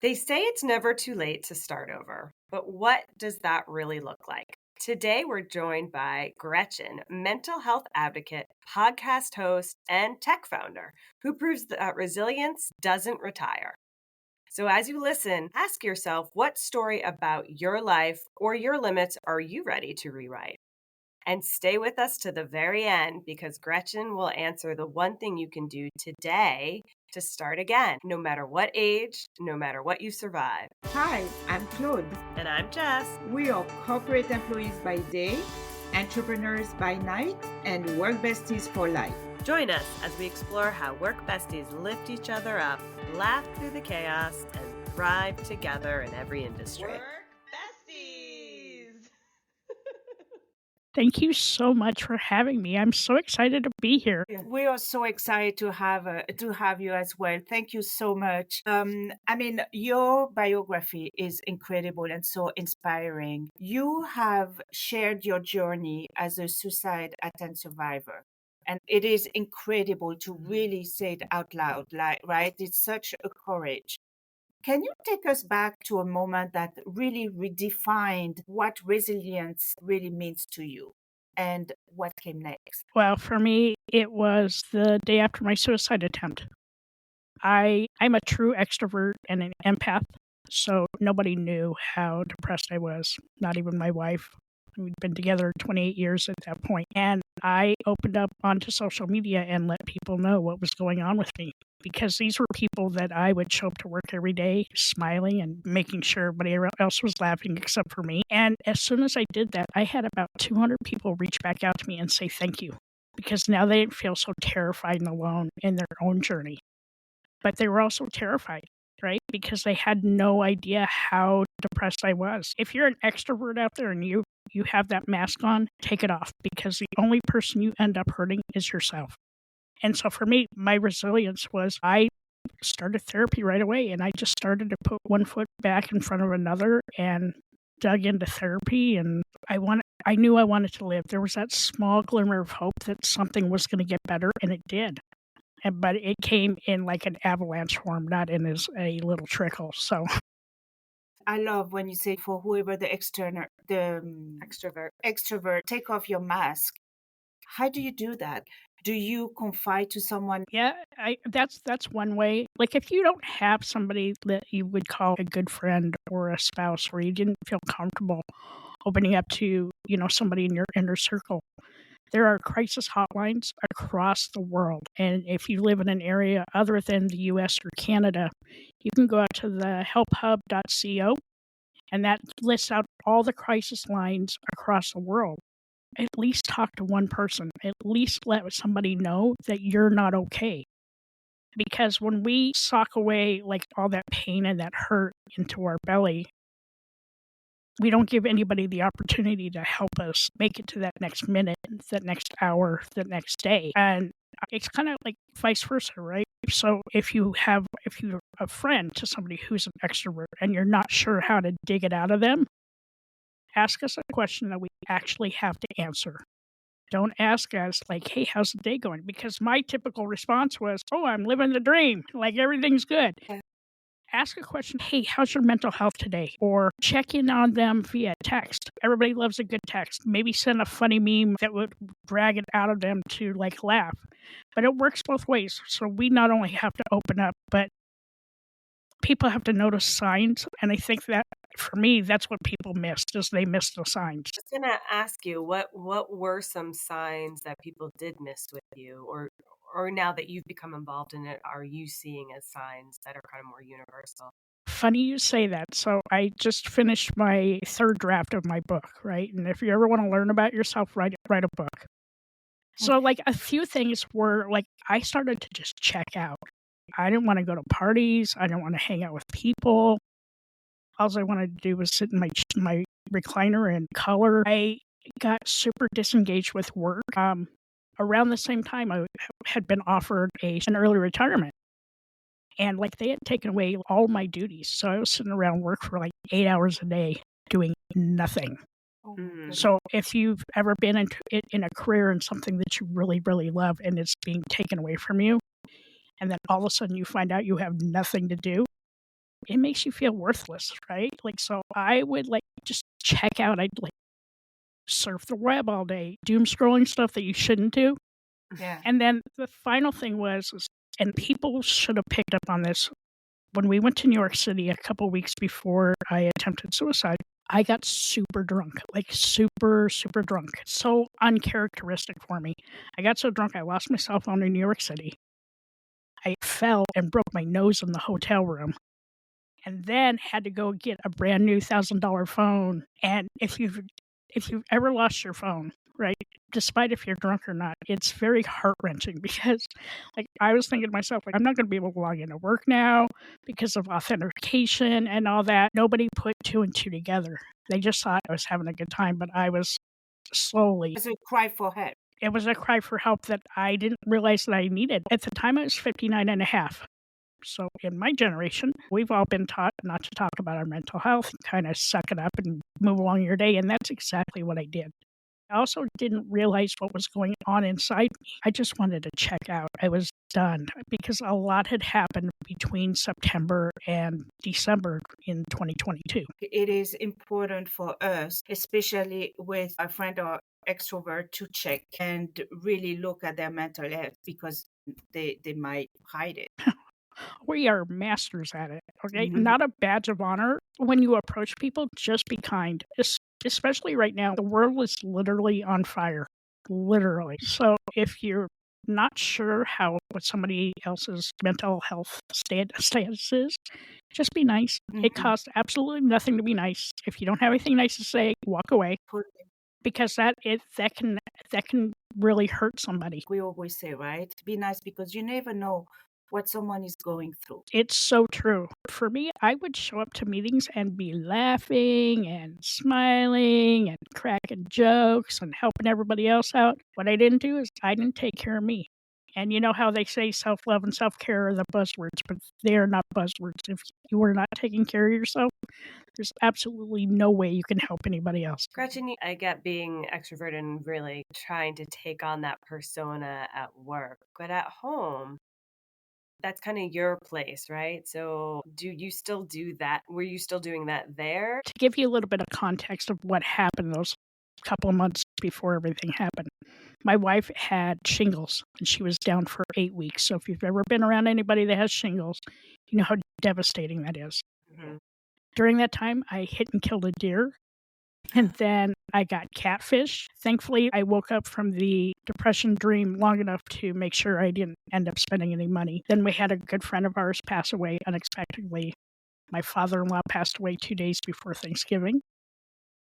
They say it's never too late to start over, but what does that really look like? Today, we're joined by Gretchen, mental health advocate, podcast host, and tech founder, who proves that resilience doesn't retire. So, as you listen, ask yourself what story about your life or your limits are you ready to rewrite? And stay with us to the very end because Gretchen will answer the one thing you can do today to start again, no matter what age, no matter what you survive. Hi, I'm Claude. And I'm Jess. We are corporate employees by day, entrepreneurs by night, and work besties for life. Join us as we explore how work besties lift each other up, laugh through the chaos, and thrive together in every industry. Work besties! Thank you so much for having me. I'm so excited to be here. We are so excited to have you as well. Thank you so much. Your biography is incredible and so inspiring. You have shared your journey as a suicide attempt survivor. And it is incredible to really say it out loud, right? It's such a courage. Can you take us back to a moment that really redefined what resilience really means to you and what came next? Well, for me, it was the day after my suicide attempt. I'm a true extrovert and an empath, so nobody knew how depressed I was, not even my wife. We'd been together 28 years at that point, and I opened up onto social media and let people know what was going on with me. Because these were people that I would show up to work every day smiling and making sure everybody else was laughing except for me. And as soon as I did that, I had about 200 people reach back out to me and say thank you. Because now they didn't feel so terrified and alone in their own journey. But they were also terrified, right? Because they had no idea how depressed I was. If you're an extrovert out there and you have that mask on, take it off. Because the only person you end up hurting is yourself. And so for me, my resilience was I started therapy right away, and I just started to put one foot back in front of another and dug into therapy. And I knew I wanted to live. There was that small glimmer of hope that something was going to get better, and it did. But it came in like an avalanche form, not in as a little trickle. So I love when you say for whoever the extrovert, take off your mask. How do you do that? Do you confide to someone? yeah, that's one way. Like if you don't have somebody that you would call a good friend or a spouse, or you didn't feel comfortable opening up to, somebody in your inner circle, there are crisis hotlines across the world. And if you live in an area other than the US or Canada, you can go out to the helphub.co, and that lists out all the crisis lines across the world. At least talk to one person. At least let somebody know that you're not okay. Because when we sock away like all that pain and that hurt into our belly, we don't give anybody the opportunity to help us make it to that next minute, that next hour, that next day. And it's kind of like vice versa, right? So if you're a friend to somebody who's an extrovert and you're not sure how to dig it out of them, ask us a question that we actually have to answer. Don't ask us like, hey, how's the day going? Because my typical response was, oh, I'm living the dream. Like everything's good. Ask a question, hey, how's your mental health today? Or check in on them via text. Everybody loves a good text. Maybe send a funny meme that would drag it out of them to like laugh. But it works both ways. So we not only have to open up, but people have to notice signs. And I think that for me, that's what people missed, is they missed the signs. I was going to ask you, what were some signs that people did miss with you? Or now that you've become involved in it, are you seeing as signs that are kind of more universal? Funny you say that. So I just finished my third draft of my book, right? And if you ever want to learn about yourself, write a book. So like a few things were like, I started to just check out. I didn't want to go to parties. I didn't want to hang out with people. All I wanted to do was sit in my recliner and color. I got super disengaged with work. Around the same time, I had been offered an early retirement. And like they had taken away all my duties. So I was sitting around work for like 8 hours a day doing nothing. Mm. So if you've ever been in a career in something that you really, really love and it's being taken away from you, and then all of a sudden you find out you have nothing to do, it makes you feel worthless, right? Like, so I would like just check out. I'd like surf the web all day, doom scrolling stuff that you shouldn't do. Yeah. And then the final thing was, and people should have picked up on this, when we went to New York City a couple weeks before I attempted suicide, I got super drunk, like super, super drunk. So uncharacteristic for me. I got so drunk, I lost my cell phone in New York City. I fell and broke my nose in the hotel room, and then had to go get a brand new $1,000 phone. And if you've ever lost your phone, right, despite if you're drunk or not, it's very heart-wrenching because, like, I was thinking to myself, like, I'm not going to be able to log into work now because of authentication and all that. Nobody put two and two together. They just thought I was having a good time, but I was slowly. It's a cry for help. It was a cry for help that I didn't realize that I needed. At the time, I was 59 and a half. So in my generation, we've all been taught not to talk about our mental health, kind of suck it up and move along your day. And that's exactly what I did. I also didn't realize what was going on inside me. I just wanted to check out. I was done because a lot had happened between September and December in 2022. It is important for us, especially with a friend or extrovert, to check and really look at their mental health because they might hide it. We are masters at it, okay? Mhm. Not a badge of honor. When you approach people, just be kind. Especially right now, the world is literally on fire. Literally. So if you're not sure what somebody else's mental health status is, just be nice. It Mhm. costs absolutely nothing to be nice. If you don't have anything nice to say, walk away because that can really hurt somebody. We always say, right? Be nice because you never know what someone is going through. It's so true. For me, I would show up to meetings and be laughing and smiling and cracking jokes and helping everybody else out. What I didn't do is I didn't take care of me. And you know how they say self-love and self-care are the buzzwords, but they are not buzzwords. If you are not taking care of yourself, there's absolutely no way you can help anybody else. Gretchen, I get being extroverted and really trying to take on that persona at work, but at home, that's kind of your place, right? So do you still do that? Were you still doing that there? To give you a little bit of context of what happened those couple of months before everything happened, my wife had shingles and she was down for 8 weeks. So if you've ever been around anybody that has shingles, you know how devastating that is. Mhm. During that time, I hit and killed a deer, and then I got catfish. Thankfully, I woke up from the depression dream long enough to make sure I didn't end up spending any money. Then we had a good friend of ours pass away unexpectedly. My father-in-law passed away 2 days before Thanksgiving.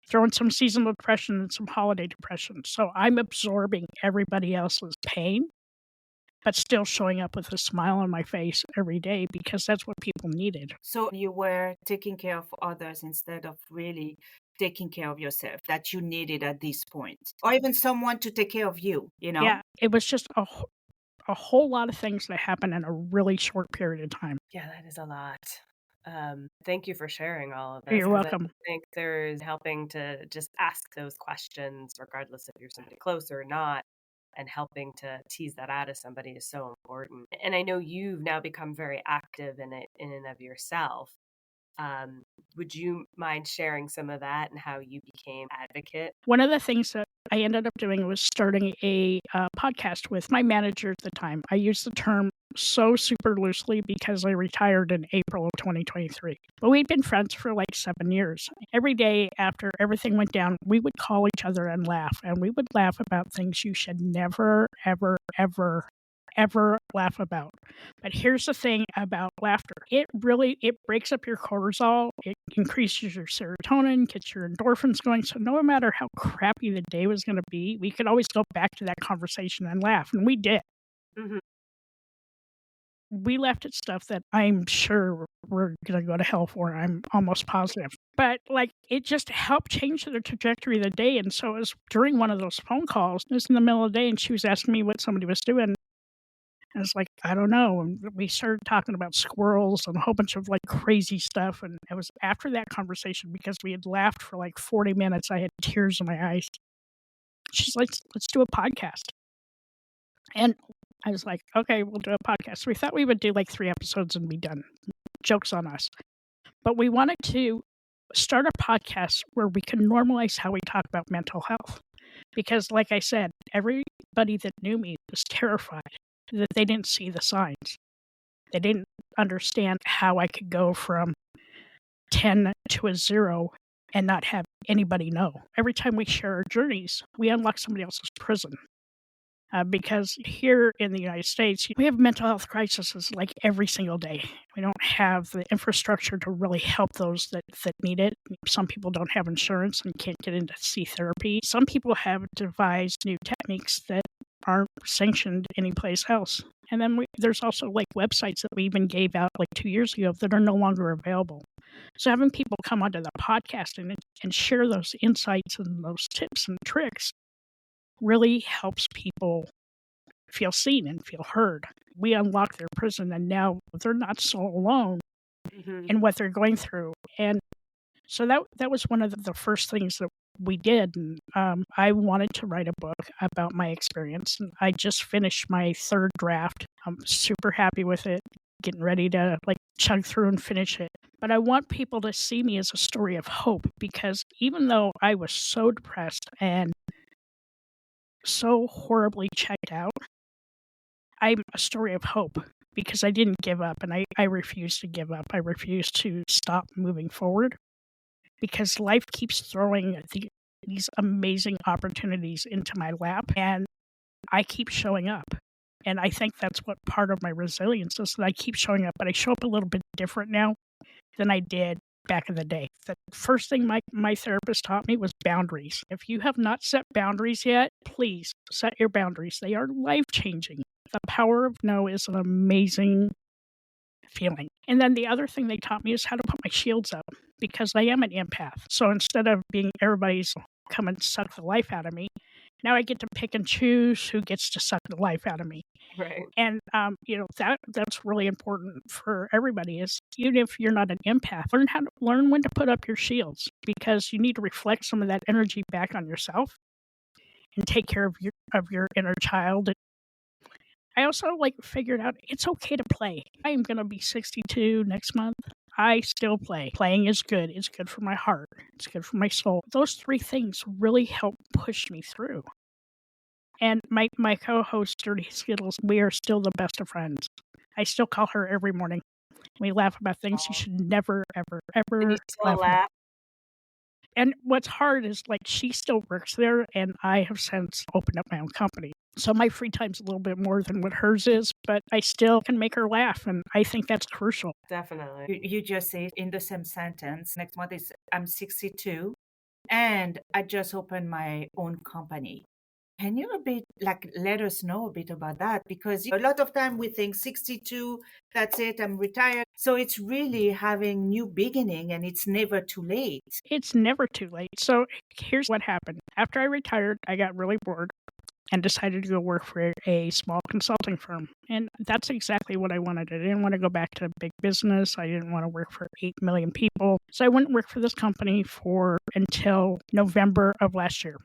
Throw in some seasonal depression and some holiday depression. So I'm absorbing everybody else's pain, but still showing up with a smile on my face every day because that's what people needed. So you were taking care of others instead of really taking care of yourself that you needed at this point, or even someone to take care of you, you know? Yeah, it was just a whole lot of things that happened in a really short period of time. Yeah, that is a lot. Thank you for sharing all of this. You're 'Cause I welcome. think there's helping to just ask those questions, regardless if you're somebody close or not, and helping to tease that out of somebody is so important. And I know you've now become very active in it in and of yourself. Would you mind sharing some of that and how you became advocate? One of the things that I ended up doing was starting a podcast with my manager at the time. I use the term so super loosely because I retired in April of 2023. But we'd been friends for like 7 years. Every day after everything went down, we would call each other and laugh. And we would laugh about things you should never, ever, ever laugh about. But here's the thing about laughter. It breaks up your cortisol. It increases your serotonin, gets your endorphins going. So no matter how crappy the day was going to be, we could always go back to that conversation and laugh. And we did. Mhm. We laughed at stuff that I'm sure we're going to go to hell for. I'm almost positive. But like it just helped change the trajectory of the day. And so it was during one of those phone calls, it was in the middle of the day, and she was asking me what somebody was doing. And it's like, I don't know. And we started talking about squirrels and a whole bunch of like crazy stuff. And it was after that conversation, because we had laughed for like 40 minutes, I had tears in my eyes. She's like, let's do a podcast. And I was like, okay, we'll do a podcast. So we thought we would do like 3 episodes and be done. Joke's on us. But we wanted to start a podcast where we can normalize how we talk about mental health. Because, like I said, everybody that knew me was terrified that they didn't see the signs. They didn't understand how I could go from 10 to a 0 and not have anybody know. Every time we share our journeys, we unlock somebody else's prison. Because here in the United States, we have mental health crises like every single day. We don't have the infrastructure to really help those that need it. Some people don't have insurance and can't get in to see therapy. Some people have devised new techniques that aren't sanctioned anyplace else. And then there's also like websites that we even gave out like 2 years ago that are no longer available. So having people come onto the podcast and share those insights and those tips and tricks really helps people feel seen and feel heard. We unlock their prison, and now they're not so alone in what they're going through. And so that was one of the first things that we did. And I wanted to write a book about my experience. And I just finished my 3rd draft. I'm super happy with it, getting ready to like chug through and finish it. But I want people to see me as a story of hope, because even though I was so depressed and so horribly checked out, I'm a story of hope, because I didn't give up, and I refused to give up. I refused to stop moving forward, because life keeps throwing these amazing opportunities into my lap, and I keep showing up. And I think that's what part of my resilience is, that I keep showing up, but I show up a little bit different now than I did back in the day. The first thing my therapist taught me was boundaries. If you have not set boundaries yet, please set your boundaries. They are life-changing. The power of no is an amazing feeling. And then the other thing they taught me is how to put my shields up, because I am an empath. So instead of being everybody's come and suck the life out of me, now I get to pick and choose who gets to suck the life out of me. Right. And, that's really important for everybody, is even if you're not an empath, learn when to put up your shields, because you need to reflect some of that energy back on yourself and take care of your inner child. I also figured out it's okay to play. I am going to be 62 next month. I still play. Playing is good. It's good for my heart. It's good for my soul. Those 3 things really help push me through. And my co-host, Dirty Skittles, we are still the best of friends. I still call her every morning. We laugh about things you should never, ever, ever And you still laugh about. laugh? And what's hard is she still works there, and I have since opened up my own company. So my free time's a little bit more than what hers is, but I still can make her laugh, and I think that's crucial. Definitely. You just say in the same sentence, next month is I'm 62 and I just opened my own company. Can you let us know a bit about that? Because a lot of time we think 62, that's it, I'm retired. So it's really having new beginning, and it's never too late. It's never too late. So here's what happened. After I retired, I got really bored and decided to go work for a small consulting firm. And that's exactly what I wanted. I didn't want to go back to big business. I didn't want to work for 8 million people. So I went and worked for this company until November of last year.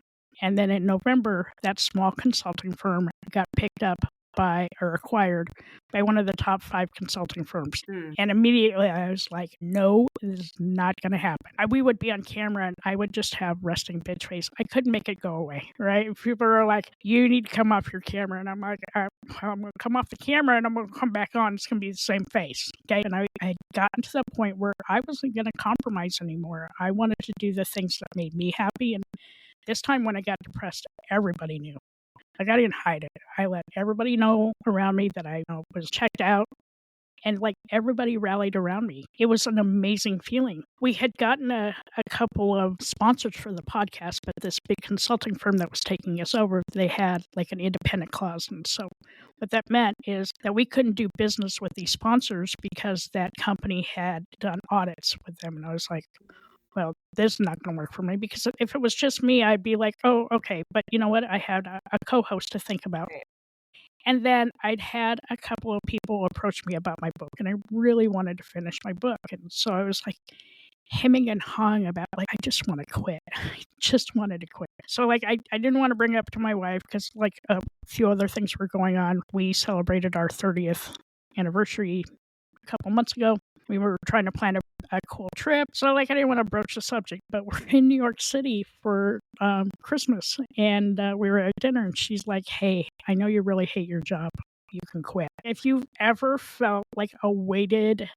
And then in November, that small consulting firm got picked up or acquired by one of the top 5 consulting firms. And immediately I was like, no, this is not going to happen. We would be on camera and I would just have resting bitch face. I couldn't make it go away, right? People are like, you need to come off your camera. And I'm like, I'm going to come off the camera and I'm going to come back on. It's going to be the same face. Okay. And I had gotten to the point where I wasn't going to compromise anymore. I wanted to do the things that made me happy. And this time when I got depressed, everybody knew. I didn't hide it. I let everybody know around me that I was checked out, and everybody rallied around me. It was an amazing feeling. We had gotten a couple of sponsors for the podcast, but this big consulting firm that was taking us over, they had an independent clause. And so what that meant is that we couldn't do business with these sponsors because that company had done audits with them. And I was like, well, this is not going to work for me, because if it was just me, I'd be like, oh, okay. But you know what? I had a co-host to think about. And then I'd had a couple of people approach me about my book, and I really wanted to finish my book. And so I was hemming and hawing about, I just want to quit. I just wanted to quit. So I didn't want to bring it up to my wife because a few other things were going on. We celebrated our 30th anniversary a couple months ago. We were trying to plan a a cool trip. So like I didn't want to broach the subject, but we're in New York City for Christmas, and we were at dinner, and she's like, "Hey, I know you really hate your job. You can quit." If you've ever felt like a weighted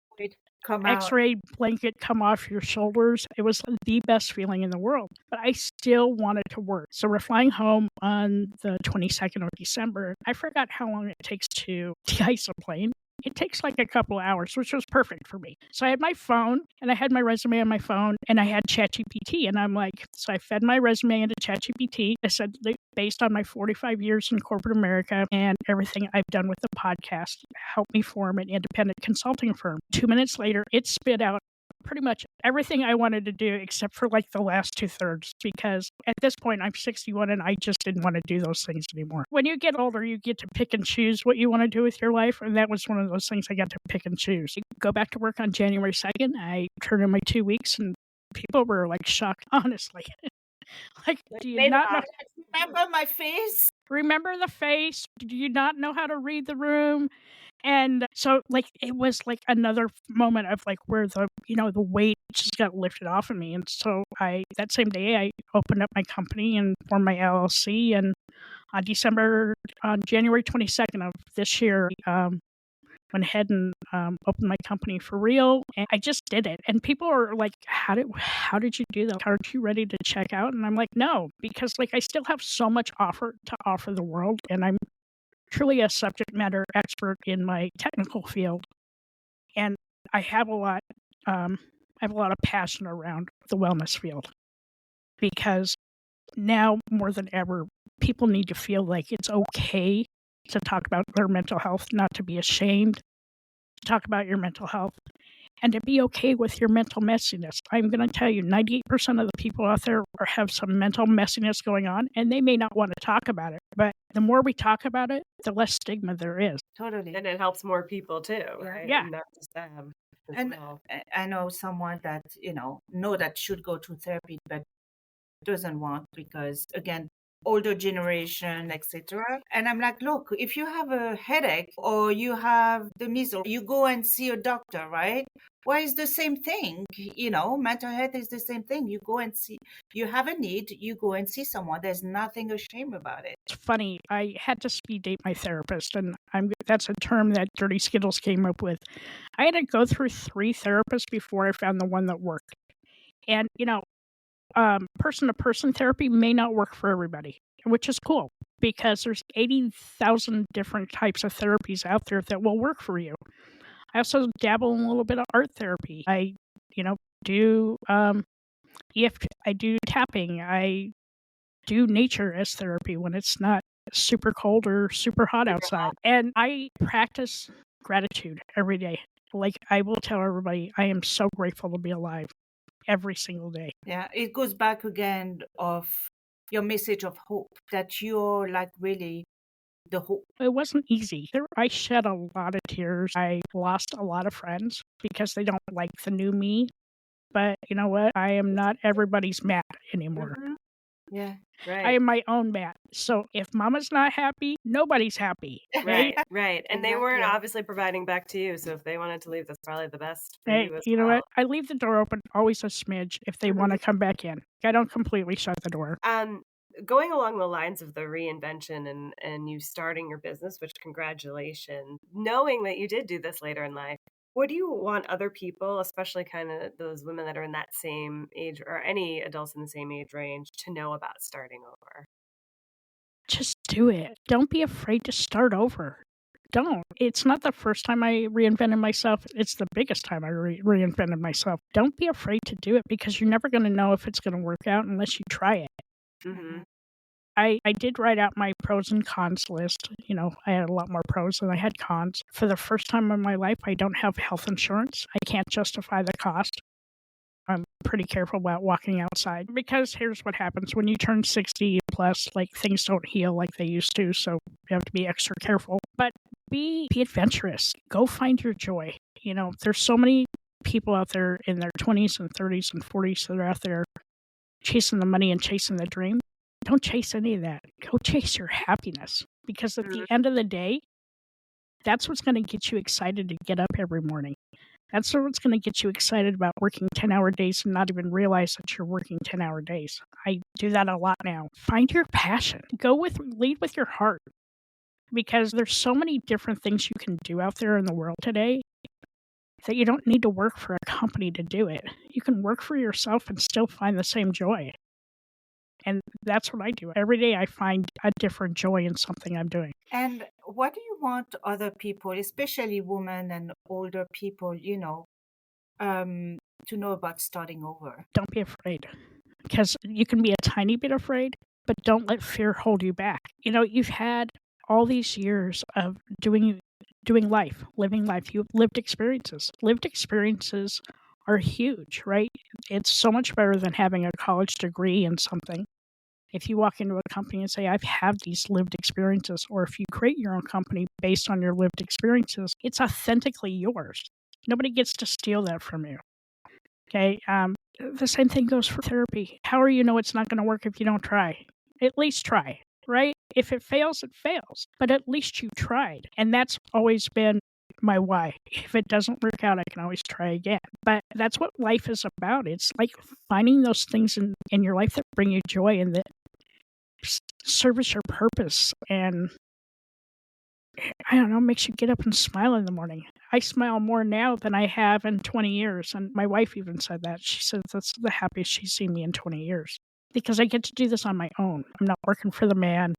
Come out. X-ray blanket come off your shoulders, it was the best feeling in the world. But I still wanted to work. So we're flying home on the 22nd of December. I forgot how long it takes to de-ice a plane. It takes like a couple of hours, which was perfect for me. So I had my phone, and I had my resume on my phone, and I had ChatGPT, and I'm like, so I fed my resume into ChatGPT. I said, based on my 45 years in corporate America and everything I've done with the podcast, help me form an independent consulting firm. 2 minutes later, it spit out pretty much everything I wanted to do except for like the last 2/3, because at this point I'm 61 and I just didn't want to do those things anymore. When you get older, you get to pick and choose what you want to do with your life, and that was one of those things I got to pick and choose. I go back to work on January 2nd. I turned in my 2 weeks, and people were like shocked, honestly. Like, do you not know? Remember my face? Remember the face? Do you not know how to read the room? And so, like, it was like another moment of like where the weight just got lifted off of me. And so that same day, I opened up my company and formed my LLC. And on January 22nd of this year, went ahead and opened my company for real. And I just did it. And people are like, how did you do that? Aren't you ready to check out? And I'm like, no, because like I still have so much to offer the world. And I'm truly a subject matter expert in my technical field. And I have a lot of passion around the wellness field, because now more than ever, people need to feel like it's okay to talk about their mental health, not to be ashamed to talk about your mental health, and to be okay with your mental messiness. I'm going to tell you, 98% of the people out there have some mental messiness going on, and they may not want to talk about it. But the more we talk about it, the less stigma there is. Totally. And it helps more people too, right? Yeah. Not just them. And well. I know someone that, know that should go to therapy, but doesn't want because, again, older generation, etc. And I'm like, look, if you have a headache or you have the measles, you go and see a doctor, right? Well, it's the same thing. Mental health is the same thing. You go and see, you have a need, you go and see someone. There's nothing ashamed about it. It's funny. I had to speed date my therapist, and that's a term that Dirty Skittles came up with. I had to go through 3 therapists before I found the one that worked. And, person-to-person therapy may not work for everybody, which is cool, because there's 80,000 different types of therapies out there that will work for you. I also dabble in a little bit of art therapy. I, do EFT, I do tapping. I do nature as therapy when it's not super cold or super hot outside. And I practice gratitude every day. Like, I will tell everybody, I am so grateful to be alive every single day. Yeah, it goes back again of your message of hope, that you're like really the hope. It wasn't easy. I shed a lot of tears. I lost a lot of friends because they don't like the new me. But you know what? I am not everybody's Matt anymore. Mm-hmm. Yeah, right. I am my own Matt. So if Mama's not happy, nobody's happy. Right. And they weren't Exactly. obviously providing back to you. So if they wanted to leave, that's probably the best for Hey, you as you know well. what? I leave the door open always a smidge if they want to come back in. I don't completely shut the door. Going along the lines of the reinvention and you starting your business, which congratulations, knowing that you did do this later in life, what do you want other people, especially kind of those women that are in that same age or any adults in the same age range, to know about starting over? Just do it. Don't be afraid to start over. Don't. It's not the first time I reinvented myself. It's the biggest time I reinvented myself. Don't be afraid to do it, because you're never going to know if it's going to work out unless you try it. Mm-hmm. I did write out my pros and cons list. I had a lot more pros than I had cons. For the first time in my life, I don't have health insurance. I can't justify the cost. I'm pretty careful about walking outside, because here's what happens when you turn 60 plus, like, things don't heal like they used to. So you have to be extra careful, but be adventurous. Go find your joy. There's so many people out there in their 20s and 30s and 40s that are out there chasing the money and chasing the dream. Don't chase any of that. Go chase your happiness, because at the end of the day, that's what's going to get you excited to get up every morning. That's what's going to get you excited about working 10-hour days and not even realize that you're working 10-hour days. I do that a lot now. Find your passion. Lead with your heart, because there's so many different things you can do out there in the world today that you don't need to work for a company to do it. You can work for yourself and still find the same joy. And that's what I do. Every day I find a different joy in something I'm doing. And what do you want other people, especially women and older people, to know about starting over? Don't be afraid, because you can be a tiny bit afraid, but don't let fear hold you back. You've had all these years of doing life, living life. You've lived experiences. Lived experiences are huge, right? It's so much better than having a college degree in something. If you walk into a company and say, I've had these lived experiences, or if you create your own company based on your lived experiences, it's authentically yours. Nobody gets to steal that from you. Okay. The same thing goes for therapy. How are you know it's not going to work if you don't try? At least try, right? If it fails, it fails. But at least you tried. And that's always been my why. If it doesn't work out, I can always try again. But that's what life is about. It's like finding those things in your life that bring you joy and that service your purpose, and I don't know, makes you get up and smile in the morning. I smile more now than I have in 20 years. And my wife even said that. She said that's the happiest she's seen me in 20 years. Because I get to do this on my own. I'm not working for the man.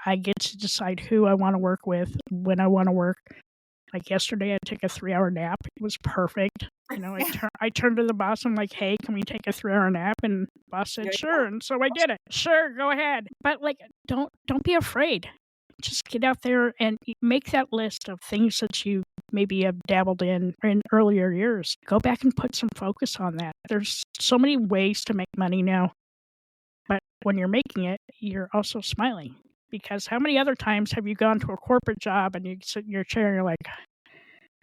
I get to decide who I want to work with, when I want to work. Like yesterday, I took a 3-hour nap. It was perfect. I turned to the boss. I'm like, hey, can we take a 3-hour nap? And the boss said, sure. And so I did it. Sure, go ahead. But don't be afraid. Just get out there and make that list of things that you maybe have dabbled in earlier years. Go back and put some focus on that. There's so many ways to make money now. But when you're making it, you're also smiling. Because how many other times have you gone to a corporate job and you sit in your chair and you're like,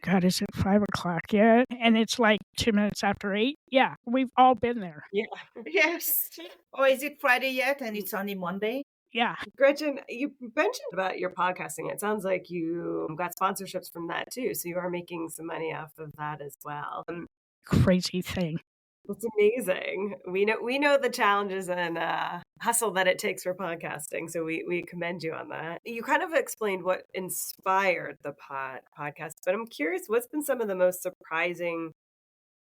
God, is it 5 o'clock yet? And it's like 2 minutes after 8. Yeah, we've all been there. Yeah. Yes. Or is it Friday yet and it's only Monday? Yeah. Gretchen, you mentioned about your podcasting. It sounds like you got sponsorships from that too. So you are making some money off of that as well. Crazy thing. It's amazing. We know the challenges and hustle that it takes for podcasting. So we commend you on that. You kind of explained what inspired the podcast, but I'm curious, what's been some of the most surprising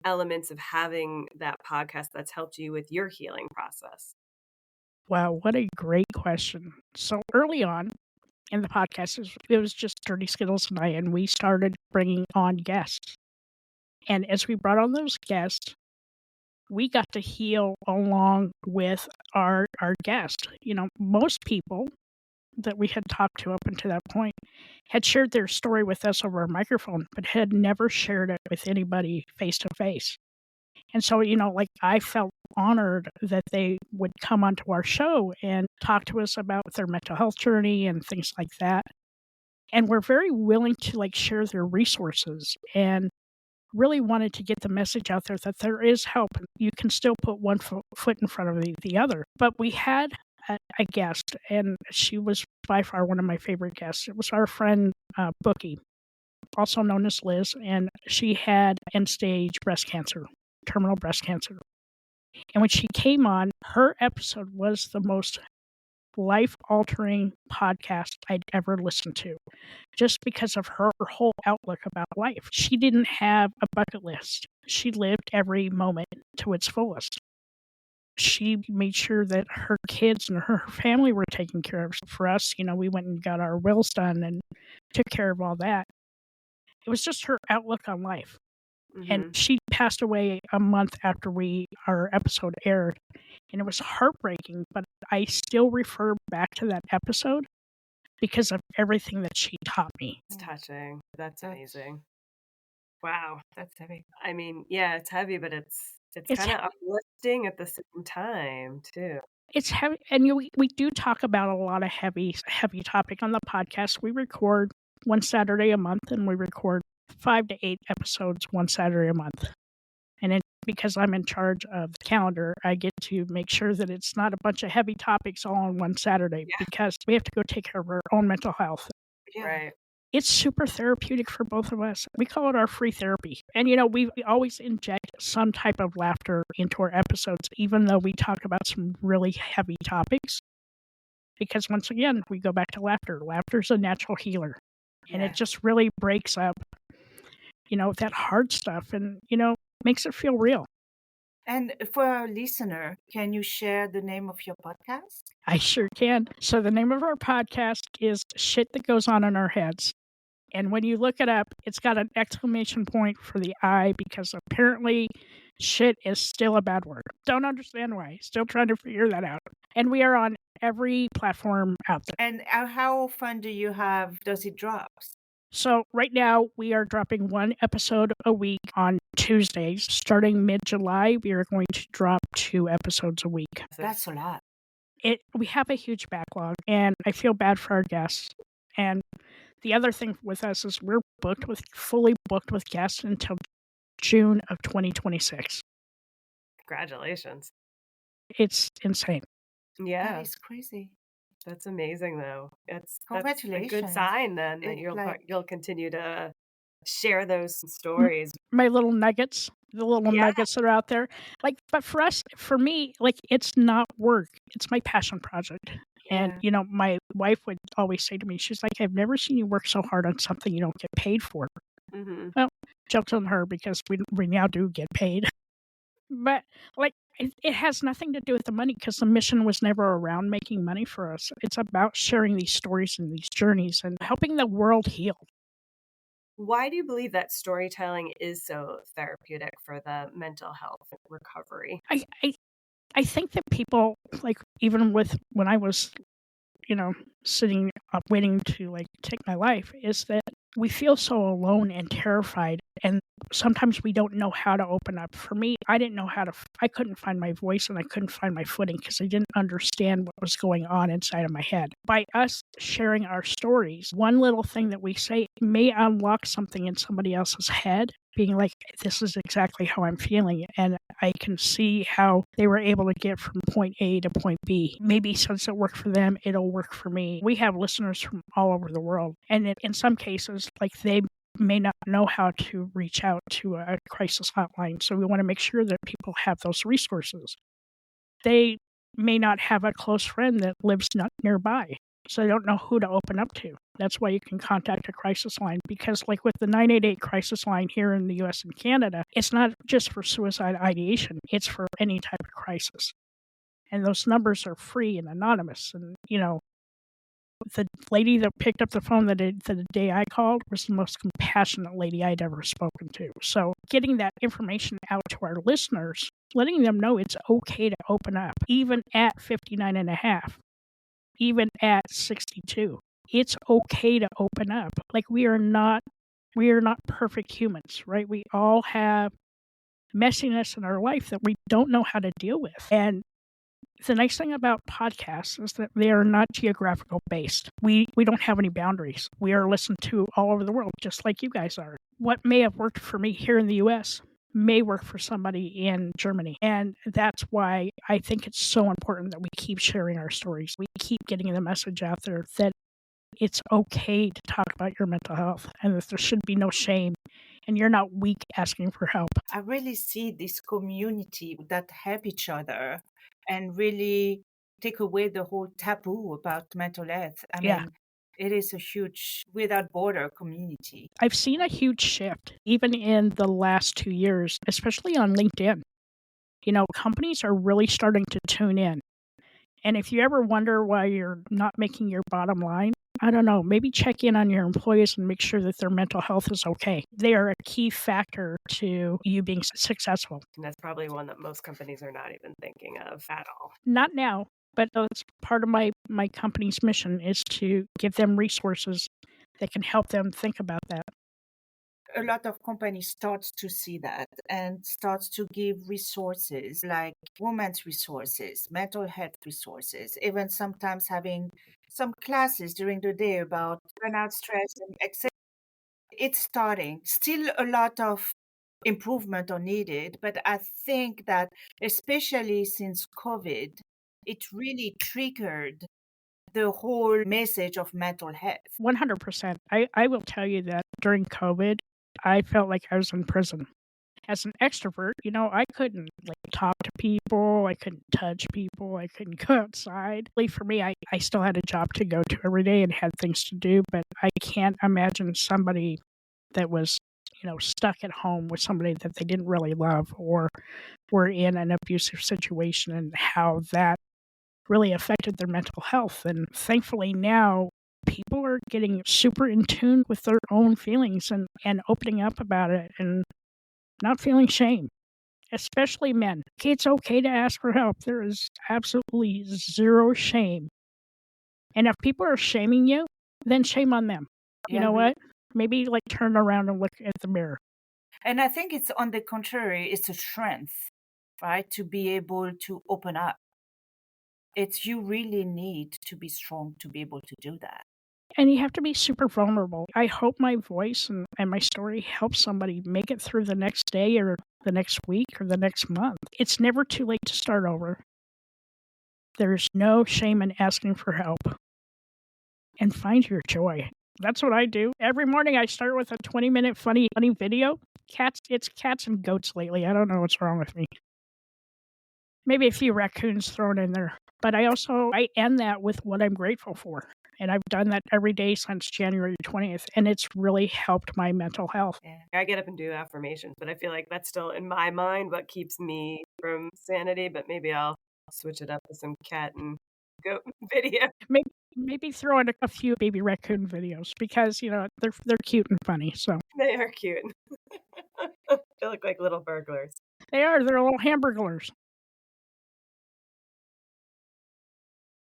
elements of having that podcast that's helped you with your healing process? Wow, what a great question. So early on in the podcast, it was just Dirty Skittles and I, and we started bringing on guests. And as we brought on those guests, we got to heal along with our guest. Most people that we had talked to up until that point had shared their story with us over a microphone, but had never shared it with anybody face to face. And so, I felt honored that they would come onto our show and talk to us about their mental health journey and things like that. And we're very willing to share their resources, and really wanted to get the message out there that there is help. You can still put one foot in front of the other. But we had a guest, and she was by far one of my favorite guests. It was our friend Bookie, also known as Liz, and she had end-stage breast cancer, terminal breast cancer. And when she came on, her episode was the most life-altering podcast I'd ever listened to, just because of her whole outlook about life. She didn't have a bucket list. She lived every moment to its fullest. She made sure that her kids and her family were taken care of. For us, we went and got our wills done and took care of all that. It was just her outlook on life. Mm-hmm. And she passed away a month after our episode aired. And it was heartbreaking, but I still refer back to that episode because of everything that she taught me. It's touching. That's amazing. Wow. That's heavy. I mean, yeah, it's heavy, but it's kind of uplifting at the same time, too. It's heavy. And we do talk about a lot of heavy topic on the podcast. We record one Saturday a month, and we record 5 to 8 episodes one Saturday a month. And because I'm in charge of the calendar, I get to make sure that it's not a bunch of heavy topics all on one Saturday, because we have to go take care of our own mental health. Yeah. Right. it's super therapeutic for both of us. We call it our free therapy. And, we always inject some type of laughter into our episodes, even though we talk about some really heavy topics. Because once again, we go back to laughter. Laughter is a natural healer. And it just really breaks up, that hard stuff and, makes it feel real. And for our listener, can you share the name of your podcast? I sure can. So the name of our podcast is Shit That Goes On in Our Heads. And when you look it up, it's got an exclamation point for the I because apparently shit is still a bad word. Don't understand why. Still trying to figure that out. And we are on every platform out there. And how often does it drop? So right now we are dropping one episode a week on Tuesdays. Starting mid-July, we are going to drop 2 episodes a week. That's a lot. We have a huge backlog, and I feel bad for our guests. And the other thing with us is we're fully booked with guests until June of 2026. Congratulations. It's insane. Yeah. That is crazy. That's amazing, though. That's a Congratulations. good sign then that It's you'll continue to share those stories. My little nuggets, the little nuggets that are out there. But for me, it's not work. It's my passion project. And, my wife would always say to me, she's like, I've never seen you work so hard on something you don't get paid for. Mm-hmm. Well, joke's on her because we now do get paid. But, it has nothing to do with the money because the mission was never around making money for us. It's about sharing these stories and these journeys and helping the world heal. Why do you believe that storytelling is so therapeutic for the mental health recovery? I think that people, even with when I was, sitting up waiting to take my life, is that we feel so alone and terrified, and sometimes we don't know how to open up. For me, I didn't know how to. I couldn't find my voice and I couldn't find my footing because I didn't understand what was going on inside of my head. By us sharing our stories, one little thing that we say may unlock something in somebody else's head, being like, this is exactly how I'm feeling. And I can see how they were able to get from point A to point B. Maybe since it worked for them, it'll work for me. We have listeners from all over the world. And in some cases, they may not know how to reach out to a crisis hotline. So we want to make sure that people have those resources. They may not have a close friend that lives not nearby. So they don't know who to open up to. That's why you can contact a crisis line because with the 988 crisis line here in the US and Canada, it's not just for suicide ideation. It's for any type of crisis. And those numbers are free and anonymous. And, the lady that picked up the phone the day I called was the most compassionate lady I'd ever spoken to. So getting that information out to our listeners, letting them know it's okay to open up, even at 59 and a half. Even at 62, it's okay to open up. We are not perfect humans, right? We all have messiness in our life that we don't know how to deal with. And the nice thing about podcasts is that they are not geographical based. We don't have any boundaries. We are listened to all over the world, just like you guys are. What may have worked for me here in the US may work for somebody in Germany. And that's why I think it's so important that we keep sharing our stories. We keep getting the message out there that it's okay to talk about your mental health and that there should be no shame and you're not weak asking for help. I really see this community that help each other and really take away the whole taboo about mental health. I mean, it is a huge without border community. I've seen a huge shift even in the last 2 years, especially on LinkedIn. Companies are really starting to tune in. And if you ever wonder why you're not making your bottom line, I don't know, maybe check in on your employees and make sure that their mental health is okay. They are a key factor to you being successful. And that's probably one that most companies are not even thinking of at all. Not now, but that's part of my company's mission is to give them resources that can help them think about that. A lot of companies starts to see that and starts to give resources like women's resources, mental health resources, even sometimes having some classes during the day about burnout, stress, and etc. It's starting. Still a lot of improvement are needed, but I think that especially since COVID, it really triggered the whole message of mental health. 100%. I will tell you that during COVID, I felt like I was in prison. As an extrovert, I couldn't talk to people, I couldn't touch people, I couldn't go outside. For me, I still had a job to go to every day and had things to do, but I can't imagine somebody that was, stuck at home with somebody that they didn't really love or were in an abusive situation and how that really affected their mental health. And thankfully now people are getting super in tune with their own feelings and opening up about it and not feeling shame, especially men. It's okay to ask for help. There is absolutely zero shame. And if people are shaming you, then shame on them. You know what? Maybe turn around and look at the mirror. And I think it's on the contrary, it's a strength, right? To be able to open up. You really need to be strong to be able to do that. And you have to be super vulnerable. I hope my voice and my story helps somebody make it through the next day or the next week or the next month. It's never too late to start over. There's no shame in asking for help. And find your joy. That's what I do. Every morning I start with a 20-minute funny video. It's cats and goats lately. I don't know what's wrong with me. Maybe a few raccoons thrown in there. But I end that with what I'm grateful for. And I've done that every day since January 20th. And it's really helped my mental health. Yeah. I get up and do affirmations, but I feel like that's still in my mind what keeps me from sanity. But maybe I'll switch it up with some cat and goat video. Maybe throw in a few baby raccoon videos because, they're cute and funny. So they are cute. They look like little burglars. They are. They're little hamburglers.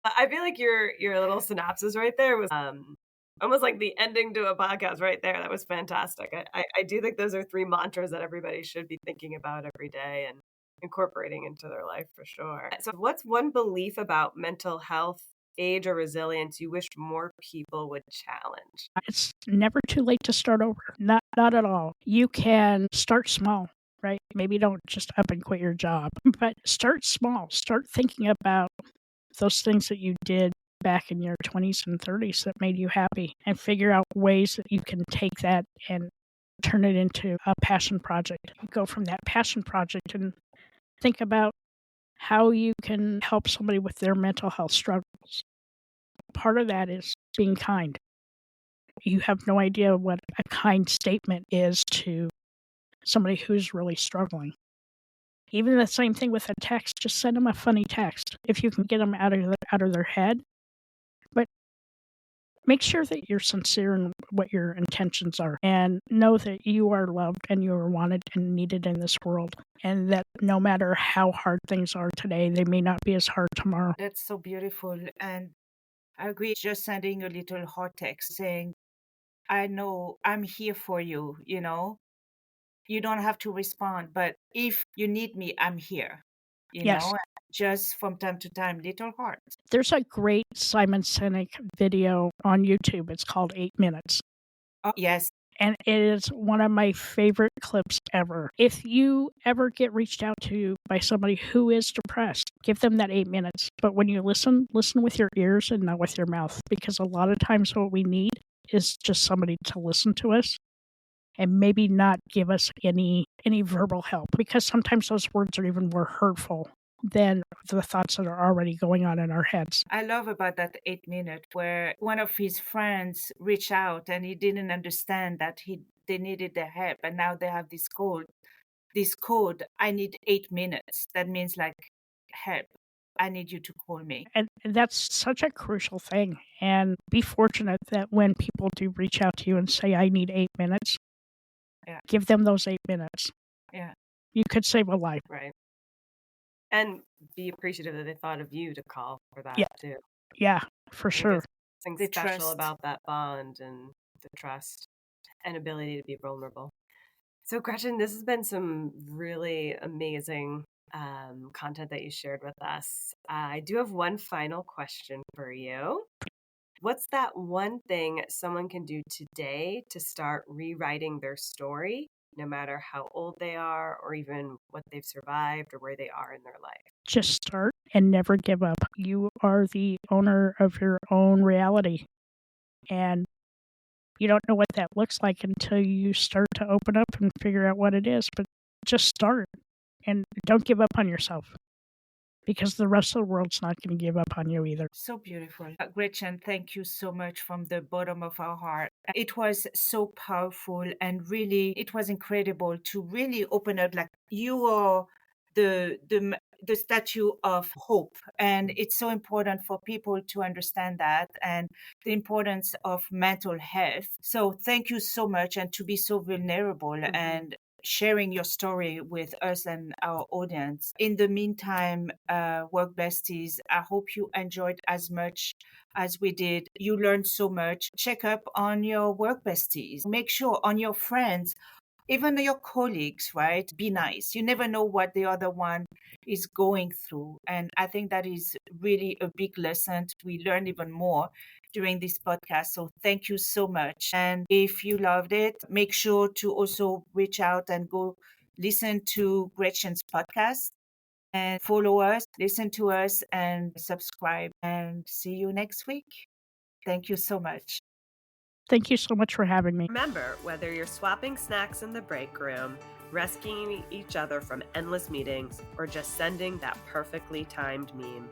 I feel like your little synopsis right there was almost like the ending to a podcast right there. That was fantastic. I do think those are 3 mantras that everybody should be thinking about every day and incorporating into their life for sure. So what's one belief about mental health, age, or resilience you wish more people would challenge? It's never too late to start over. Not at all. You can start small, right? Maybe don't just up and quit your job, but start small. Start thinking about those things that you did back in your 20s and 30s that made you happy and figure out ways that you can take that and turn it into a passion project. Go from that passion project and think about how you can help somebody with their mental health struggles. Part of that is being kind. You have no idea what a kind statement is to somebody who's really struggling. Even the same thing with a text, just send them a funny text if you can get them out of their head. But make sure that you're sincere in what your intentions are and know that you are loved and you are wanted and needed in this world. And that no matter how hard things are today, they may not be as hard tomorrow. That's so beautiful. And I agree, just sending a little heart text saying, I know I'm here for you, You don't have to respond, but if you need me, I'm here. Yes. Just from time to time, little hearts. There's a great Simon Sinek video on YouTube. It's called 8 Minutes. Oh, yes. And it is one of my favorite clips ever. If you ever get reached out to by somebody who is depressed, give them that 8 minutes. But when you listen with your ears and not with your mouth, because a lot of times what we need is just somebody to listen to us and maybe not give us any verbal help, because sometimes those words are even more hurtful than the thoughts that are already going on in our heads. I love about that 8 minute where one of his friends reached out and he didn't understand that they needed their help, and now they have this code. I need 8 minutes. That means help. I need you to call me. And that's such a crucial thing. And be fortunate that when people do reach out to you and say, I need 8 minutes, give them those 8 minutes. Yeah. You could save a life. Right. And be appreciative that they thought of you to call for that too. Yeah, for sure. Something special about that bond and the trust and ability to be vulnerable. So Gretchen, this has been some really amazing content that you shared with us. I do have one final question for you. What's that one thing someone can do today to start rewriting their story no matter how old they are or even what they've survived or where they are in their life. Just start and never give up. You are the owner of your own reality. And you don't know what that looks like until you start to open up and figure out what it is. But just start and don't give up on yourself, because the rest of the world's not going to give up on you either. So beautiful. Gretchen, thank you so much from the bottom of our heart. It was so powerful, and really, it was incredible to really open up. Like, you are the statue of hope, and it's so important for people to understand that and the importance of mental health. So thank you so much, and to be so vulnerable and sharing your story with us and our audience. In the meantime, work besties, I hope you enjoyed as much as we did. You learned so much. Check up on your work besties. Make sure on your friends, even your colleagues, right? Be nice. You never know what the other one is going through. And I think that is really a big lesson. We learned even more during this podcast. So thank you so much. And if you loved it, make sure to also reach out and go listen to Gretchen's podcast and follow us, listen to us, and subscribe. And see you next week. Thank you so much. Thank you so much for having me. Remember, whether you're swapping snacks in the break room, rescuing each other from endless meetings, or just sending that perfectly timed meme,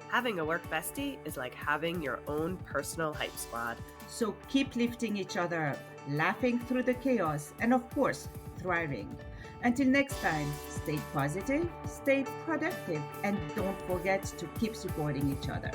having a work bestie is like having your own personal hype squad. So keep lifting each other up, laughing through the chaos, and of course, thriving. Until next time, stay positive, stay productive, and don't forget to keep supporting each other.